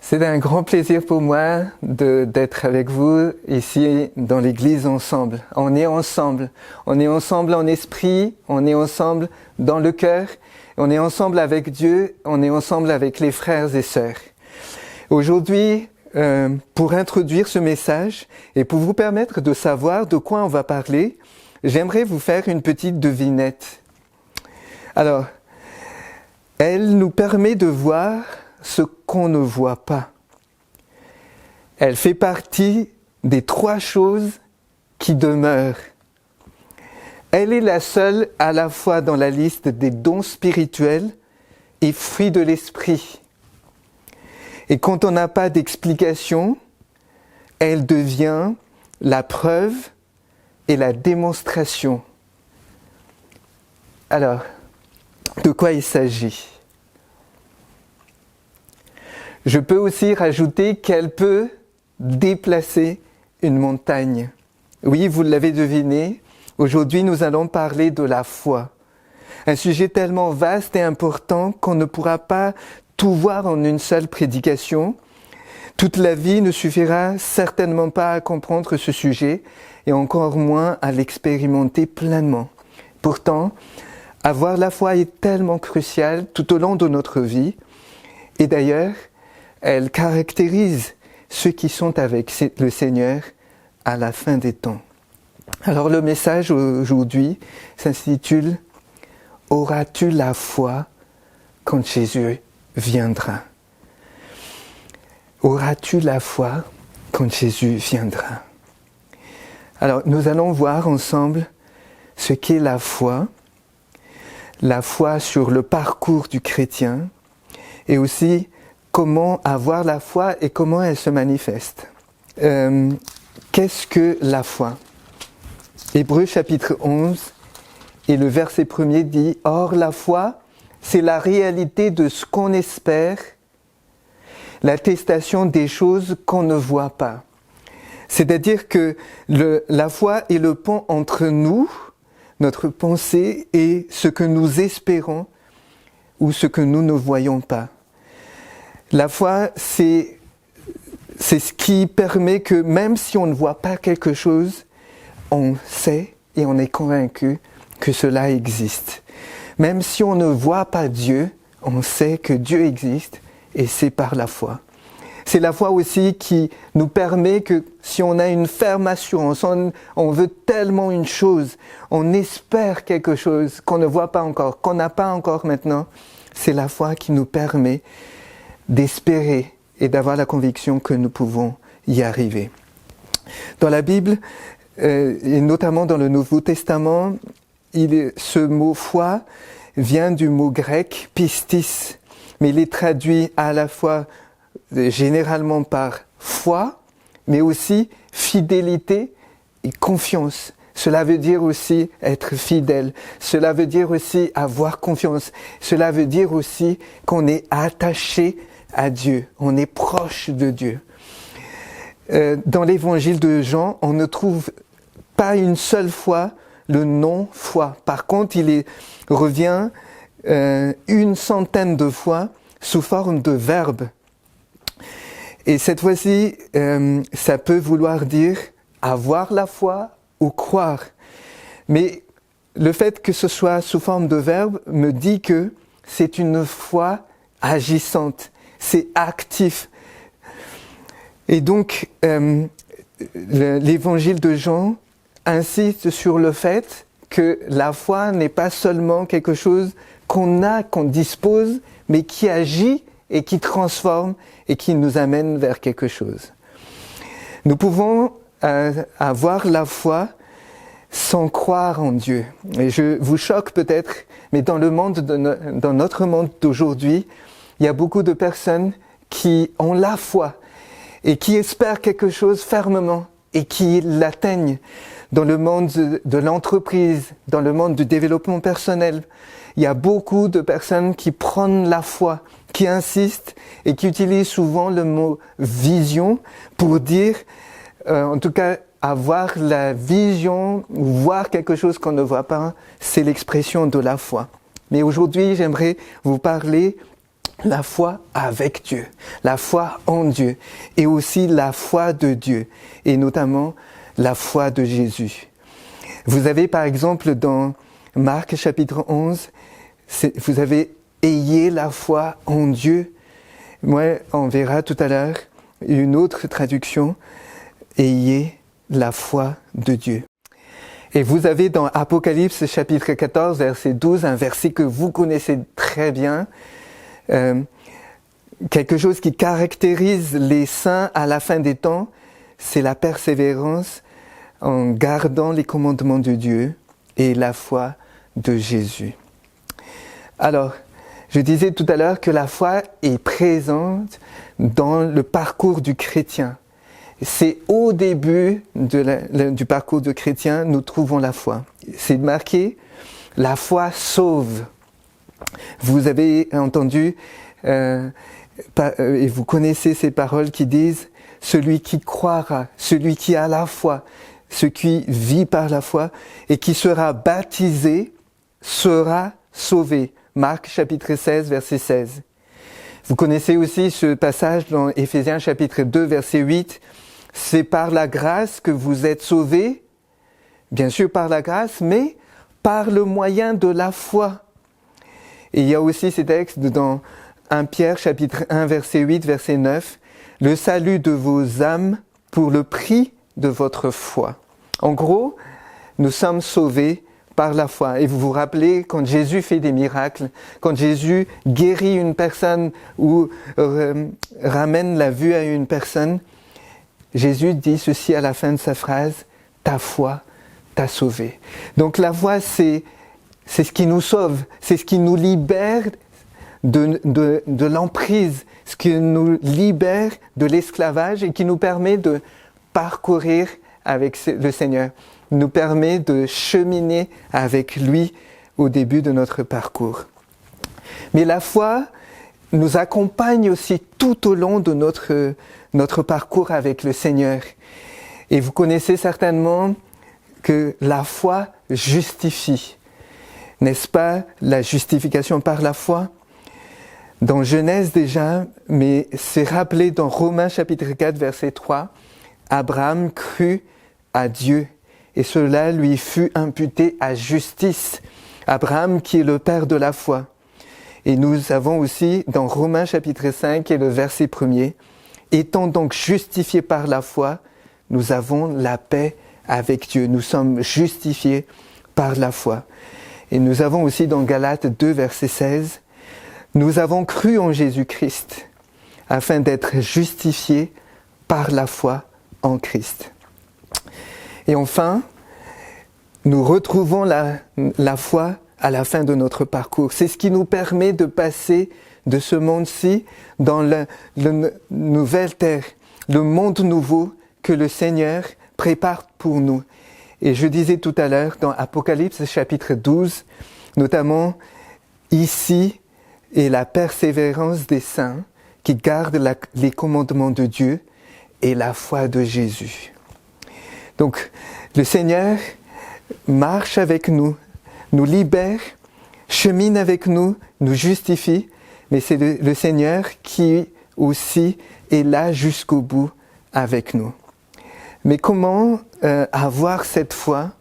C'est un grand plaisir pour moi d'être avec vous ici dans l'église ensemble. On est ensemble en esprit, on est ensemble dans le cœur, on est ensemble avec Dieu, on est ensemble avec les frères et sœurs. Aujourd'hui, pour introduire ce message et pour vous permettre de savoir de quoi on va parler, j'aimerais vous faire une petite devinette. Alors, elle nous permet de voir ce qu'on ne voit pas. Elle fait partie des 3 choses qui demeurent. Elle est la seule à la fois dans la liste des dons spirituels et fruits de l'esprit. Et quand on n'a pas d'explication, elle devient la preuve et la démonstration. Alors, de quoi il s'agit ? Je peux aussi rajouter qu'elle peut déplacer une montagne. Oui, vous l'avez deviné, aujourd'hui nous allons parler de la foi. Un sujet tellement vaste et important qu'on ne pourra pas tout voir en une seule prédication. Toute la vie ne suffira certainement pas à comprendre ce sujet et encore moins à l'expérimenter pleinement. Pourtant, avoir la foi est tellement crucial tout au long de notre vie. Et d'ailleurs, elle caractérise ceux qui sont avec le Seigneur à la fin des temps. Alors le message aujourd'hui s'intitule « Auras-tu la foi quand Jésus viendra ?» Auras-tu la foi quand Jésus viendra ? Alors nous allons voir ensemble ce qu'est la foi sur le parcours du chrétien et aussi comment avoir la foi et comment elle se manifeste. Qu'est-ce que la foi ? Hébreux chapitre 11 et le verset 1er dit « Or la foi, c'est la réalité de ce qu'on espère, l'attestation des choses qu'on ne voit pas. » C'est-à-dire que la foi est le pont entre nous, notre pensée, et ce que nous espérons ou ce que nous ne voyons pas. La foi, c'est ce qui permet que même si on ne voit pas quelque chose, on sait et on est convaincu que cela existe. Même si on ne voit pas Dieu, on sait que Dieu existe et c'est par la foi. C'est la foi aussi qui nous permet que si on a une ferme assurance, on veut tellement une chose, on espère quelque chose qu'on ne voit pas encore, qu'on n'a pas encore maintenant, c'est la foi qui nous permet d'espérer et d'avoir la conviction que nous pouvons y arriver. Dans la Bible, et notamment dans le Nouveau Testament, ce mot foi vient du mot grec pistis, mais il est traduit à la fois généralement par foi, mais aussi fidélité et confiance. Cela veut dire aussi être fidèle. Cela veut dire aussi avoir confiance. Cela veut dire aussi qu'on est attaché à Dieu. On est proche de Dieu. Dans l'évangile de Jean, on ne trouve pas une seule fois le nom foi. Par contre, revient une centaine de fois sous forme de verbe. Et cette fois-ci, ça peut vouloir dire avoir la foi ou croire. Mais le fait que ce soit sous forme de verbe me dit que c'est une foi agissante, c'est actif. Et donc, l'évangile de Jean insiste sur le fait que la foi n'est pas seulement quelque chose qu'on a, qu'on dispose, mais qui agit et qui transforme et qui nous amène vers quelque chose. Nous pouvons avoir la foi sans croire en Dieu. Et je vous choque peut-être, mais dans notre monde d'aujourd'hui, il y a beaucoup de personnes qui ont la foi et qui espèrent quelque chose fermement et qui l'atteignent. Dans le monde de l'entreprise, dans le monde du développement personnel, il y a beaucoup de personnes qui prennent la foi, qui insistent et qui utilisent souvent le mot vision pour dire, en tout cas, avoir la vision ou voir quelque chose qu'on ne voit pas, c'est l'expression de la foi. Mais aujourd'hui, j'aimerais vous parler la foi avec Dieu, la foi en Dieu, et aussi la foi de Dieu, et notamment la foi de Jésus. Vous avez par exemple dans Marc chapitre 11, vous avez « ayez la foi en Dieu ». Moi, on verra tout à l'heure une autre traduction, « ayez la foi de Dieu ». Et vous avez dans Apocalypse chapitre 14, verset 12, un verset que vous connaissez très bien, quelque chose qui caractérise les saints à la fin des temps, c'est la persévérance en gardant les commandements de Dieu et la foi de Jésus. Alors, je disais tout à l'heure que la foi est présente dans le parcours du chrétien. C'est au début du parcours du chrétien, nous trouvons la foi. C'est marqué, la foi sauve. Vous avez entendu, et vous connaissez ces paroles qui disent, celui qui croira, celui qui a la foi, celui qui vit par la foi et qui sera baptisé sera sauvé. Marc chapitre 16, verset 16. Vous connaissez aussi ce passage dans Éphésiens chapitre 2, verset 8. C'est par la grâce que vous êtes sauvés, bien sûr par la grâce, mais par le moyen de la foi. Et il y a aussi ces textes dans 1 Pierre chapitre 1, verset 8, verset 9. Le salut de vos âmes pour le prix de votre foi. En gros, nous sommes sauvés par la foi. Et vous vous rappelez quand Jésus fait des miracles, quand Jésus guérit une personne ou ramène la vue à une personne, Jésus dit ceci à la fin de sa phrase, « Ta foi t'a sauvé ». Donc la foi, c'est ce qui nous sauve, c'est ce qui nous libère de l'emprise, ce qui nous libère de l'esclavage et qui nous permet de parcourir avec le Seigneur, nous permet de cheminer avec lui au début de notre parcours. Mais la foi nous accompagne aussi tout au long de notre parcours avec le Seigneur. Et vous connaissez certainement que la foi justifie. N'est-ce pas la justification par la foi ? Dans Genèse déjà, mais c'est rappelé dans Romains chapitre 4, verset 3, Abraham crut à Dieu et cela lui fut imputé à justice. Abraham qui est le père de la foi. Et nous avons aussi dans Romains chapitre 5 et le verset 1er, étant donc justifiés par la foi, nous avons la paix avec Dieu. Nous sommes justifiés par la foi. Et nous avons aussi dans Galates 2 verset 16, nous avons cru en Jésus-Christ afin d'être justifiés par la foi en Christ. Et enfin, nous retrouvons la foi à la fin de notre parcours. C'est ce qui nous permet de passer de ce monde-ci dans la nouvelle terre, le monde nouveau que le Seigneur prépare pour nous. Et je disais tout à l'heure dans Apocalypse chapitre 12, notamment ici est la persévérance des saints qui gardent les commandements de Dieu et la foi de Jésus. Donc le Seigneur marche avec nous, nous libère, chemine avec nous, nous justifie, mais c'est le Seigneur qui aussi est là jusqu'au bout avec nous. Mais comment avoir cette foi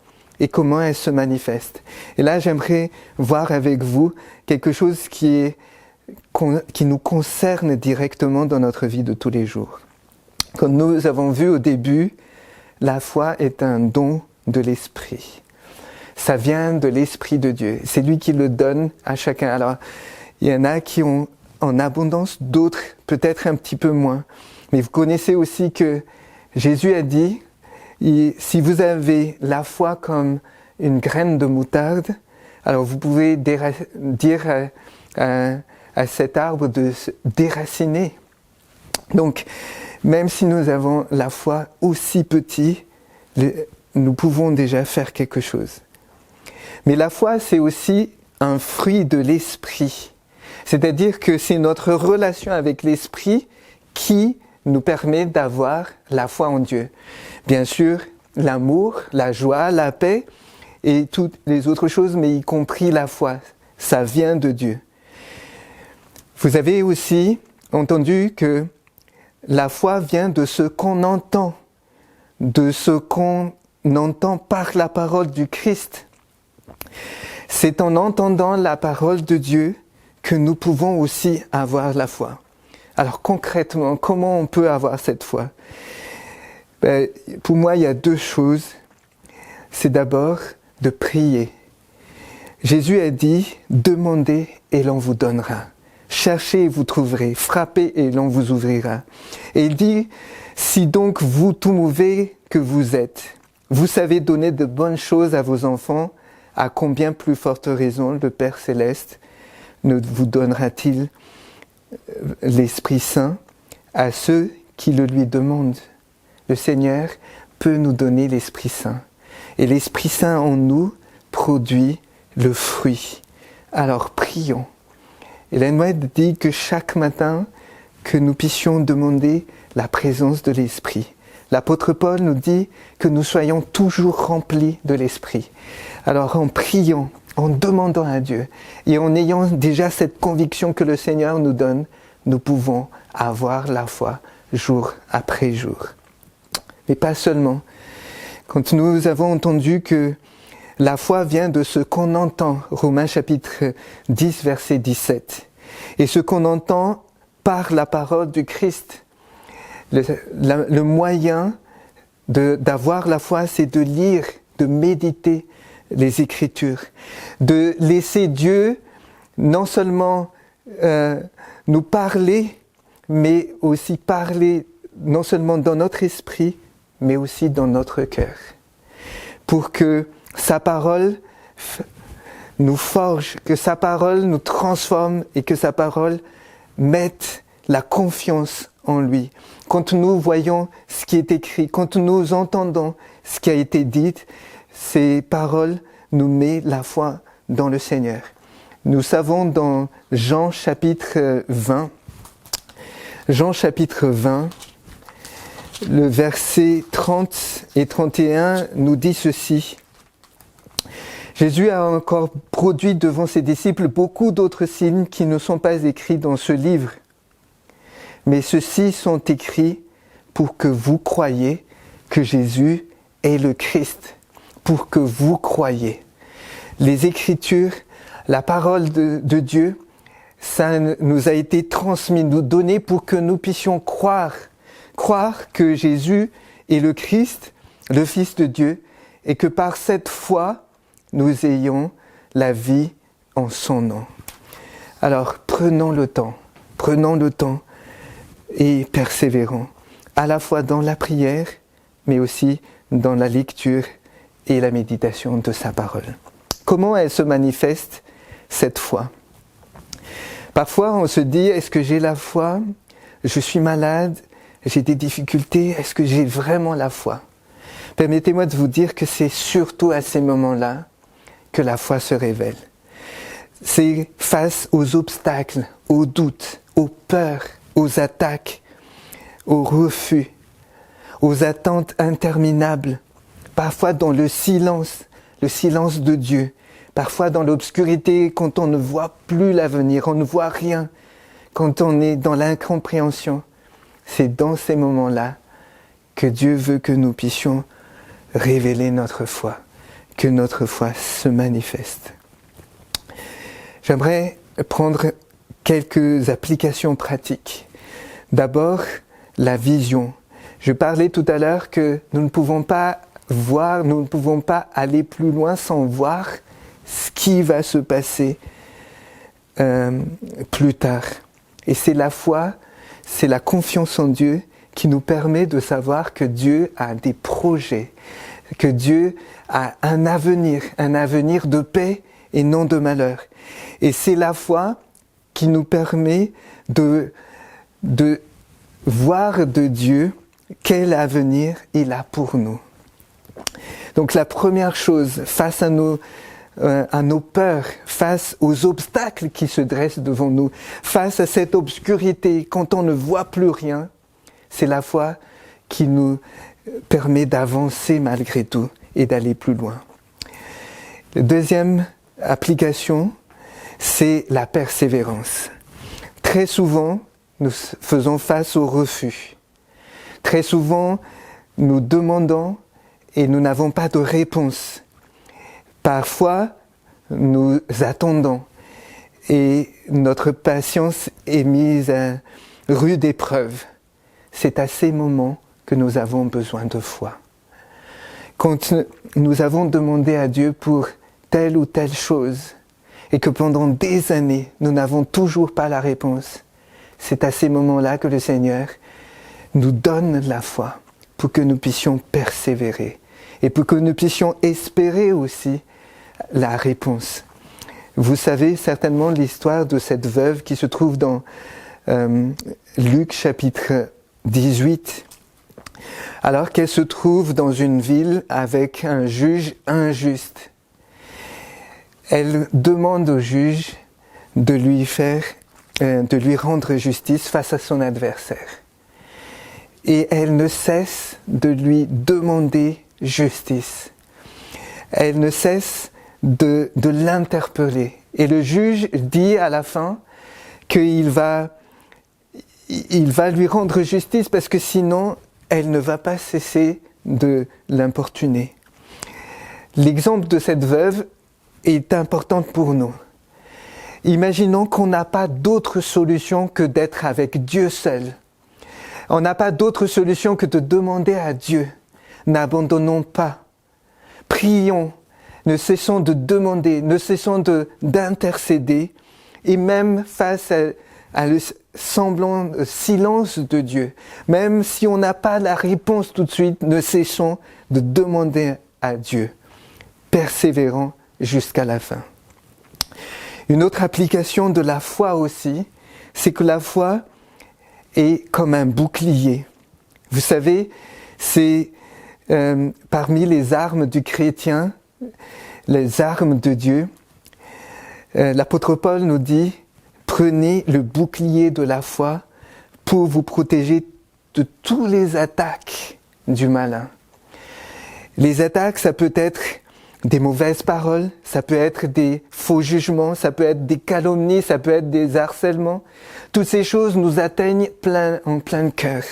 et comment elle se manifeste ? Et là, j'aimerais voir avec vous quelque chose qui nous concerne directement dans notre vie de tous les jours. Comme nous avons vu au début, la foi est un don de l'Esprit. Ça vient de l'Esprit de Dieu. C'est lui qui le donne à chacun. Alors, il y en a qui ont en abondance, d'autres peut-être un petit peu moins. Mais vous connaissez aussi que Jésus a dit, si vous avez la foi comme une graine de moutarde, alors vous pouvez dire à cet arbre de se déraciner. Donc, même si nous avons la foi aussi petite, nous pouvons déjà faire quelque chose. Mais la foi, c'est aussi un fruit de l'esprit. C'est-à-dire que c'est notre relation avec l'esprit qui nous permet d'avoir la foi en Dieu. Bien sûr, l'amour, la joie, la paix et toutes les autres choses, mais y compris la foi, ça vient de Dieu. Vous avez aussi entendu que la foi vient de ce qu'on entend, de ce qu'on entend par la parole du Christ. C'est en entendant la parole de Dieu que nous pouvons aussi avoir la foi. Alors concrètement, comment on peut avoir cette foi ? Pour moi, il y a deux choses. C'est d'abord de prier. Jésus a dit, demandez et l'on vous donnera. Cherchez et vous trouverez. Frappez et l'on vous ouvrira. Et il dit, si donc vous, tout mauvais que vous êtes, vous savez donner de bonnes choses à vos enfants, à combien plus forte raison le Père Céleste ne vous donnera-t-il l'Esprit Saint à ceux qui le lui demandent. Le Seigneur peut nous donner l'Esprit Saint. Et l'Esprit Saint en nous produit le fruit. Alors prions. Ellen White dit que chaque matin, que nous puissions demander la présence de l'Esprit. L'apôtre Paul nous dit que nous soyons toujours remplis de l'Esprit. Alors en priant, en demandant à Dieu et en ayant déjà cette conviction que le Seigneur nous donne, nous pouvons avoir la foi jour après jour. Mais pas seulement. Quand nous avons entendu que la foi vient de ce qu'on entend, Romains chapitre 10, verset 17, et ce qu'on entend par la parole du Christ. Le moyen d'avoir la foi, c'est de lire, de méditer les Écritures, de laisser Dieu non seulement nous parler, mais aussi parler non seulement dans notre esprit, mais aussi dans notre cœur, pour que sa parole nous forge, que sa parole nous transforme et que sa parole mette la confiance en lui. Quand nous voyons ce qui est écrit, quand nous entendons ce qui a été dit, ces paroles nous mettent la foi dans le Seigneur. Nous savons dans Jean chapitre 20, le verset 30 et 31 nous dit ceci. Jésus a encore produit devant ses disciples beaucoup d'autres signes qui ne sont pas écrits dans ce livre. Mais ceux-ci sont écrits pour que vous croyiez que Jésus est le Christ, pour que vous croyiez. Les Écritures, la parole de Dieu, ça nous a été transmis, nous donné pour que nous puissions croire que Jésus est le Christ, le Fils de Dieu, et que par cette foi, nous ayons la vie en son nom. Alors, prenons le temps et persévérons, à la fois dans la prière, mais aussi dans la lecture et la méditation de sa parole. Comment elle se manifeste, cette foi ? Parfois, on se dit, est-ce que j'ai la foi ? Je suis malade, j'ai des difficultés, est-ce que j'ai vraiment la foi ? Permettez-moi de vous dire que c'est surtout à ces moments-là que la foi se révèle. C'est face aux obstacles, aux doutes, aux peurs, aux attaques, aux refus, aux attentes interminables, parfois dans le silence de Dieu, parfois dans l'obscurité quand on ne voit plus l'avenir, on ne voit rien, quand on est dans l'incompréhension. C'est dans ces moments-là que Dieu veut que nous puissions révéler notre foi, que notre foi se manifeste. J'aimerais prendre quelques applications pratiques. D'abord, la vision. Je parlais tout à l'heure que nous ne pouvons pas voir, nous ne pouvons pas aller plus loin sans voir ce qui va se passer plus tard. Et c'est la foi, c'est la confiance en Dieu qui nous permet de savoir que Dieu a des projets, que Dieu a un avenir de paix et non de malheur. Et c'est la foi qui nous permet de voir de Dieu quel avenir il a pour nous. Donc la première chose, face à nos peurs, face aux obstacles qui se dressent devant nous, face à cette obscurité, quand on ne voit plus rien, c'est la foi qui nous permet d'avancer malgré tout et d'aller plus loin. La deuxième application, c'est la persévérance. très souvent, nous faisons face au refus. Très souvent, nous demandons et nous n'avons pas de réponse. Parfois, nous attendons et notre patience est mise à rude épreuve. C'est à ces moments que nous avons besoin de foi. Quand nous avons demandé à Dieu pour telle ou telle chose et que pendant des années, nous n'avons toujours pas la réponse, c'est à ces moments-là que le Seigneur nous donne la foi pour que nous puissions persévérer et pour que nous puissions espérer aussi la réponse. Vous savez certainement l'histoire de cette veuve qui se trouve dans Luc chapitre 18. Alors qu'elle se trouve dans une ville avec un juge injuste, elle demande au juge de lui rendre justice face à son adversaire. Et elle ne cesse de lui demander justice. Elle ne cesse de l'interpeller. Et le juge dit à la fin qu'il va lui rendre justice parce que sinon, elle ne va pas cesser de l'importuner. L'exemple de cette veuve est important pour nous. Imaginons qu'on n'a pas d'autre solution que d'être avec Dieu seul. On n'a pas d'autre solution que de demander à Dieu. N'abandonnons pas. Prions. Ne cessons de demander, ne cessons d'intercéder. Et même face à le semblant silence de Dieu, même si on n'a pas la réponse tout de suite, ne cessons de demander à Dieu, persévérant jusqu'à la fin. Une autre application de la foi aussi, c'est que la foi est comme un bouclier. Vous savez, c'est parmi les armes du chrétien, les armes de Dieu. L'apôtre Paul nous dit: prenez le bouclier de la foi pour vous protéger de toutes les attaques du malin. Les attaques, ça peut être des mauvaises paroles, ça peut être des faux jugements, ça peut être des calomnies, ça peut être des harcèlements. Toutes ces choses nous atteignent en plein cœur.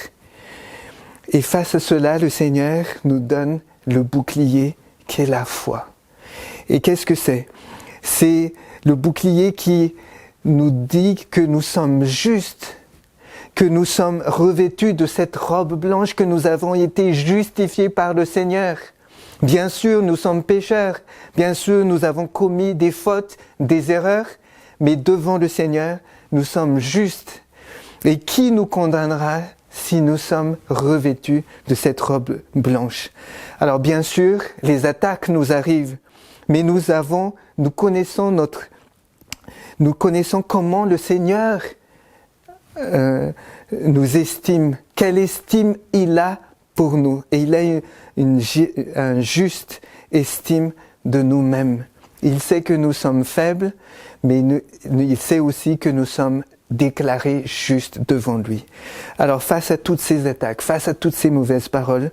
Et face à cela, le Seigneur nous donne le bouclier qui est la foi. Et qu'est-ce que c'est? C'est le bouclier qui nous dit que nous sommes justes, que nous sommes revêtus de cette robe blanche, que nous avons été justifiés par le Seigneur. Bien sûr, nous sommes pécheurs, bien sûr, nous avons commis des fautes, des erreurs, mais devant le Seigneur, nous sommes justes. Et qui nous condamnera si nous sommes revêtus de cette robe blanche? Alors bien sûr, les attaques nous arrivent, mais nous connaissons comment le Seigneur nous estime, quelle estime il a pour nous. Et il a une juste estime de nous-mêmes. Il sait que nous sommes faibles, mais il sait aussi que nous sommes déclarés justes devant lui. Alors face à toutes ces attaques, face à toutes ces mauvaises paroles,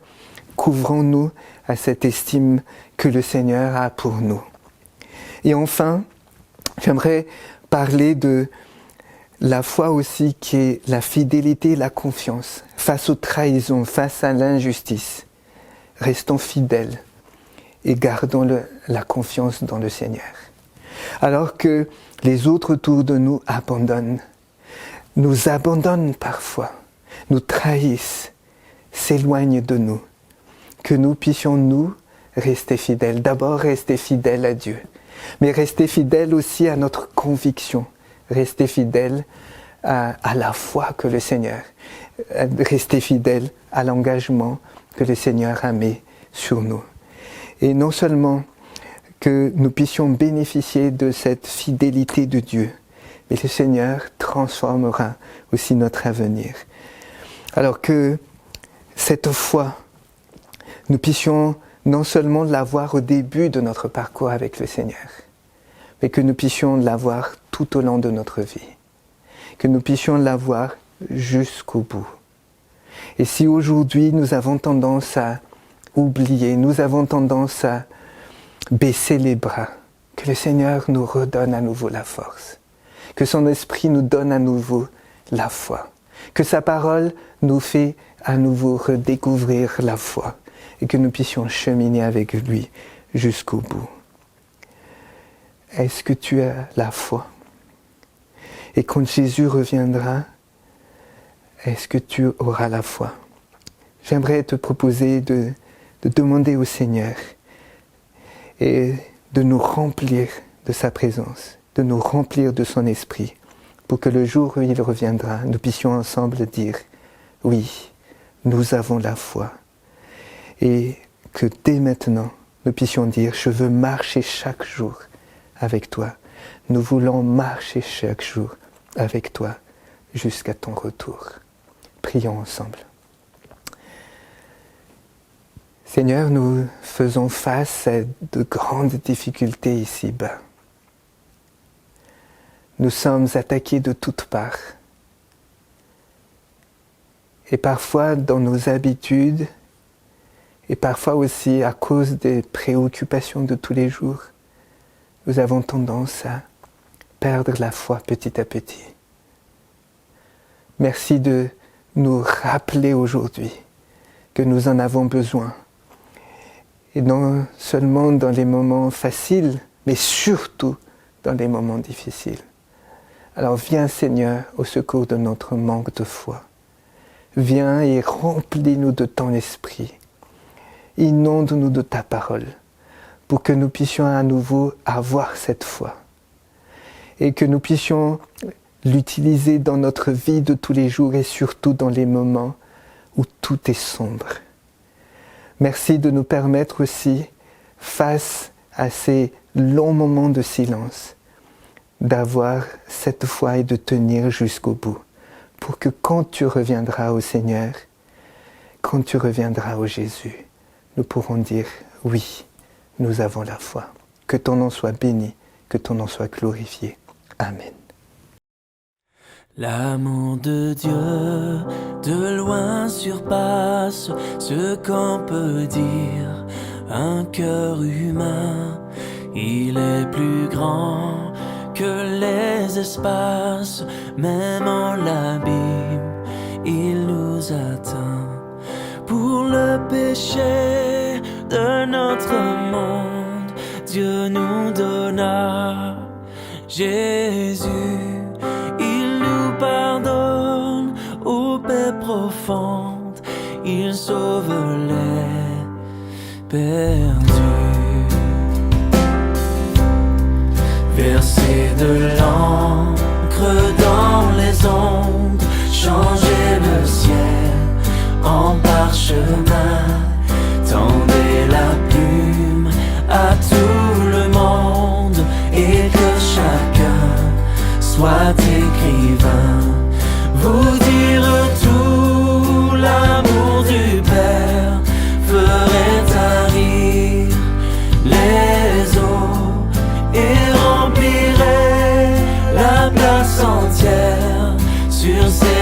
couvrons-nous à cette estime que le Seigneur a pour nous. Et enfin, j'aimerais parler de la foi aussi qui est la fidélité, la confiance face aux trahisons, face à l'injustice. Restons fidèles et gardons la confiance dans le Seigneur. Alors que les autres autour de nous nous abandonnent parfois, nous trahissent, s'éloignent de nous, que nous puissions nous rester fidèles. D'abord rester fidèles à Dieu, mais rester fidèles aussi à notre conviction, rester fidèles à la foi que le Seigneur, rester fidèles à l'engagement que le Seigneur a mis sur nous. Et non seulement que nous puissions bénéficier de cette fidélité de Dieu, mais le Seigneur transformera aussi notre avenir. Alors que cette foi, nous puissions non seulement l'avoir au début de notre parcours avec le Seigneur, mais que nous puissions l'avoir tout au long de notre vie, que nous puissions l'avoir jusqu'au bout. Et si aujourd'hui nous avons tendance à oublier, nous avons tendance à baisser les bras, que le Seigneur nous redonne à nouveau la force, que son esprit nous donne à nouveau la foi, que sa parole nous fait à nouveau redécouvrir la foi et que nous puissions cheminer avec lui jusqu'au bout. Est-ce que tu as la foi? Et quand Jésus reviendra, est-ce que tu auras la foi? J'aimerais te proposer de demander au Seigneur et de nous remplir de sa présence, de nous remplir de son esprit, pour que le jour où il reviendra, nous puissions ensemble dire « Oui, nous avons la foi ». Et que dès maintenant, nous puissions dire « Je veux marcher chaque jour avec toi ». Nous voulons marcher chaque jour avec toi jusqu'à ton retour. Prions ensemble. Seigneur, nous faisons face à de grandes difficultés ici-bas. Nous sommes attaqués de toutes parts. Et parfois dans nos habitudes, et parfois aussi à cause des préoccupations de tous les jours, nous avons tendance à perdre la foi petit à petit. Merci de nous rappeler aujourd'hui que nous en avons besoin. Et non seulement dans les moments faciles, mais surtout dans les moments difficiles. Alors viens Seigneur au secours de notre manque de foi. Viens et remplis-nous de ton esprit. Inonde-nous de ta parole pour que nous puissions à nouveau avoir cette foi. Et que nous puissions l'utiliser dans notre vie de tous les jours et surtout dans les moments où tout est sombre. Merci de nous permettre aussi, face à ces longs moments de silence, d'avoir cette foi et de tenir jusqu'au bout, pour que quand tu reviendras au Seigneur, quand tu reviendras au Jésus, nous pourrons dire « Oui, nous avons la foi ». Que ton nom soit béni, que ton nom soit glorifié. Amen. L'amour de Dieu de loin surpasse ce qu'on peut dire. Un cœur humain, il est plus grand que les espaces. Même en l'abîme, il nous atteint. Pour le péché de notre monde, Dieu nous donna Jésus. Pardonne aux paix profondes, il sauve les perdus. Verser de l'encre dans les ondes, changer le ciel en parchemin, tendez la plume à tout le monde et que chacun soit écrivain, vous dire tout l'amour du Père ferait tarir les eaux et remplirait la place entière sur ces